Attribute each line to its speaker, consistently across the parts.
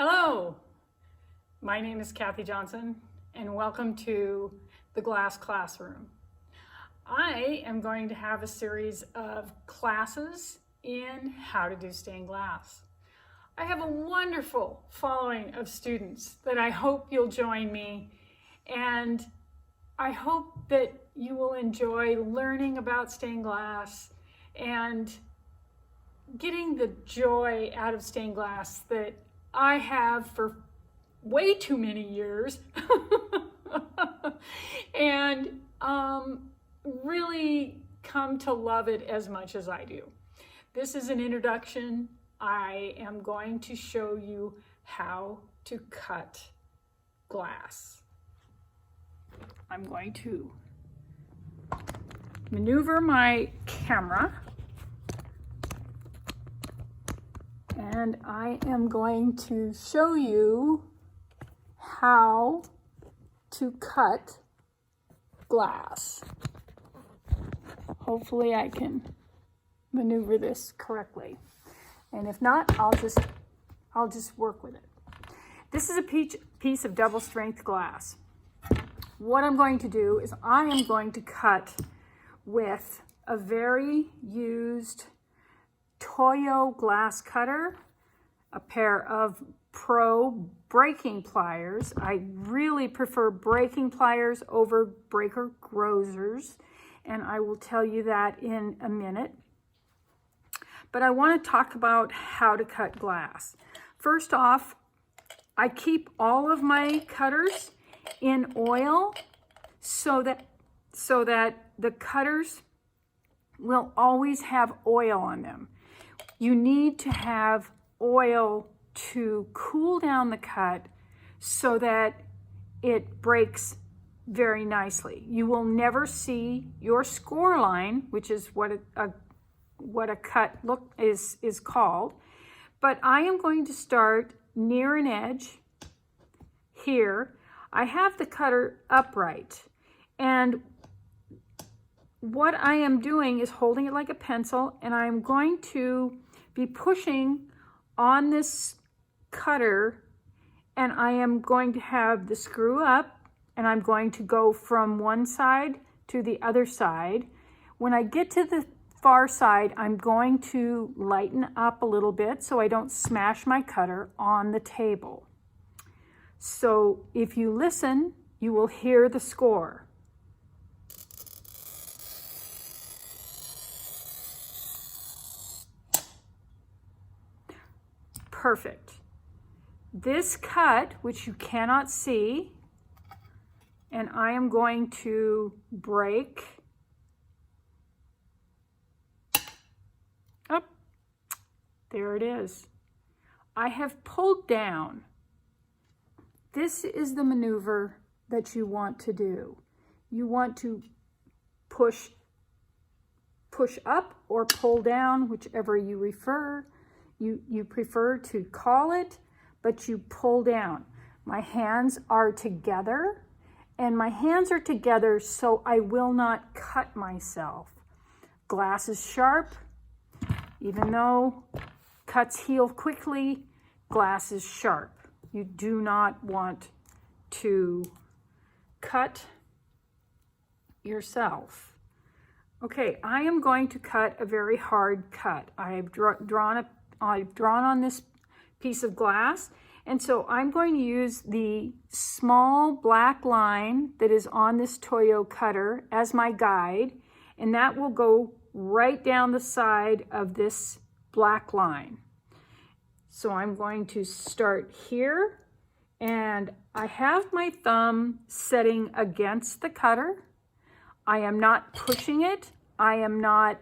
Speaker 1: Hello, my name is Kathy Johnson and welcome to the Glass Classroom. I am going to have a series of classes in how to do stained glass. I have a wonderful following of students that I hope you'll join me, and I hope that you will enjoy learning about stained glass and getting the joy out of stained glass that I have for way too many years and really come to love it as much as I do. This is an introduction. I am going to show you how to cut glass. I'm going to maneuver my camera. And I am going to show you how to cut glass. Hopefully I can maneuver this correctly. And if not, I'll just work with it. This is a piece of double strength glass. What I'm going to do is I am going to cut with a very used Toyo glass cutter, a pair of Pro breaking pliers. I really prefer breaking pliers over breaker grozers, and I will tell you that in a minute. But I want to talk about how to cut glass. First off, I keep all of my cutters in oil so that the cutters will always have oil on them. You need to have oil to cool down the cut so that it breaks very nicely. You will never see your score line, which is what a cut is called. But I am going to start near an edge here. I have the cutter upright, and what I am doing is holding it like a pencil, and I'm going to be pushing on this cutter, and I am going to have the screw up, and I'm going to go from one side to the other side. When I get to the far side, I'm going to lighten up a little bit so I don't smash my cutter on the table. So if you listen, you will hear the score. Perfect. This cut, which you cannot see, and I am going to break. Oh, there it is. I have pulled down. This is the maneuver that you want to do. You want to push up or pull down, whichever you prefer. You prefer to call it, but you pull down. My hands are together, and my hands are together so I will not cut myself. Glass is sharp. Even though cuts heal quickly, glass is sharp. You do not want to cut yourself. Okay, I am going to cut a very hard cut. I've drawn on this piece of glass, and so I'm going to use the small black line that is on this Toyo cutter as my guide, and that will go right down the side of this black line. So I'm going to start here, and I have my thumb setting against the cutter. I am not pushing it. I am not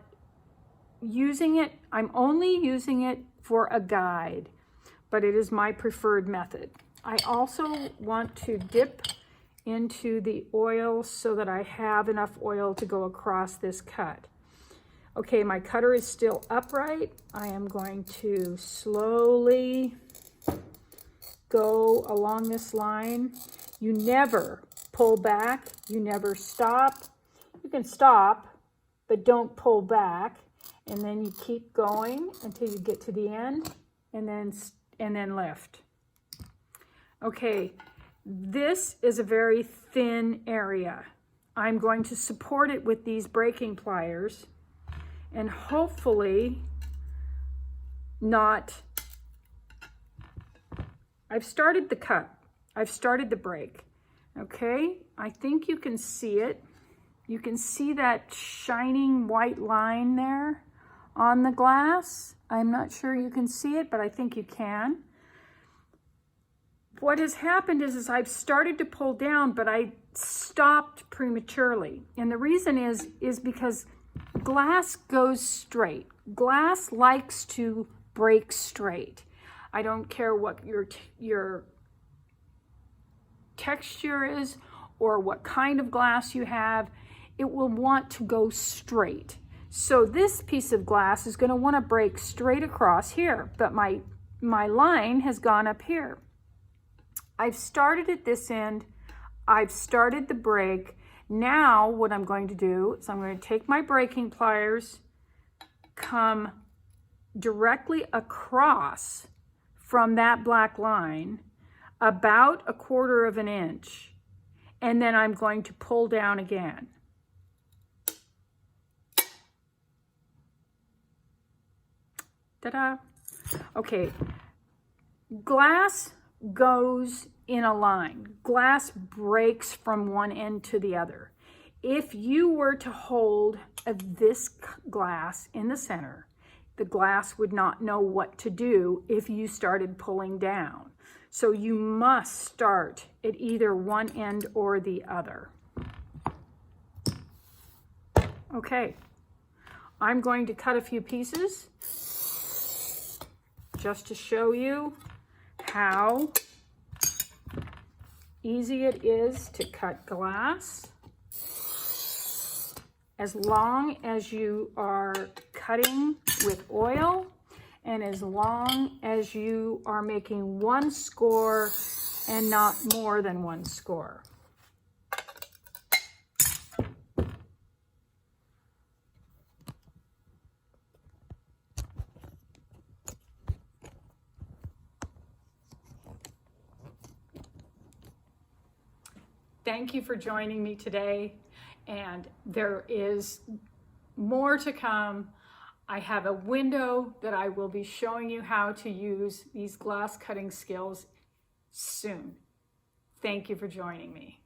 Speaker 1: using it. I'm only using it for a guide, but it is my preferred method. I also want to dip into the oil so that I have enough oil to go across this cut. Okay, my cutter is still upright. I am going to slowly go along this line. You never pull back. You never stop. You can stop, but don't pull back. And then you keep going until you get to the end, and then lift. Okay, this is a very thin area. I'm going to support it with these breaking pliers and hopefully not. I've started the cut. I've started the break. Okay, I think you can see it. You can see that shining white line there on the glass. I'm not sure you can see it, but I think you can. What has happened is I've started to pull down, but I stopped prematurely. And the reason is because glass goes straight. Glass likes to break straight. I don't care what your texture is or what kind of glass you have, it will want to go straight. So this piece of glass is going to want to break straight across here, but my line has gone up here. I've started at this end, I've started the break. Now what I'm going to do is I'm going to take my breaking pliers, come directly across from that black line about 1/4 of an inch, and then I'm going to pull down again. Ta-da! Okay, glass goes in a line. Glass breaks from one end to the other. If you were to hold this glass in the center, the glass would not know what to do if you started pulling down. So you must start at either one end or the other. Okay, I'm going to cut a few pieces just to show you how easy it is to cut glass. As long as you are cutting with oil and as long as you are making one score and not more than one score. Thank you for joining me today, and there is more to come. I have a window that I will be showing you how to use these glass cutting skills soon. Thank you for joining me.